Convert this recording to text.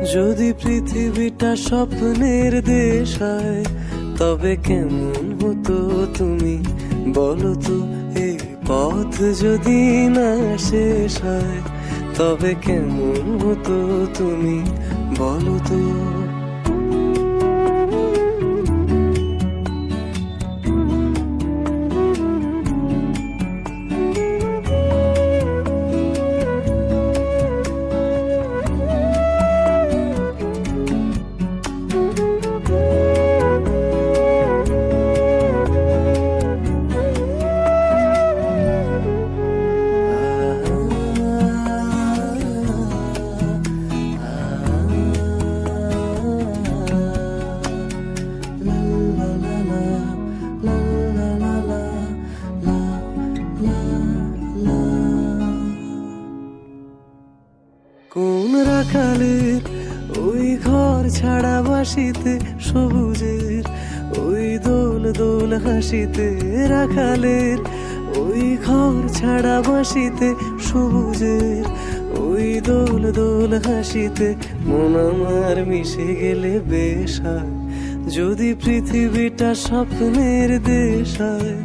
যদি পৃথিবীটা স্বপ্নের দেশ হয়, তবে কেমন হতো তুমি বলো তো? এই পথ যদি না শেষ হয়, তবে কেমন হতো তুমি বলো তো? কোন রাখালের ওই ঘর ছাড়া বাসিতে, সবুজের ওই দোল দোল হাসিতে, রাখালের ওই ঘর ছাড়া বাসিতে, সবুজের ওই দোল দোল হাসিতে, মন আমার মিশে গেলে বেশ হয় যদি পৃথিবীটা স্বপ্নের দেশ হয়।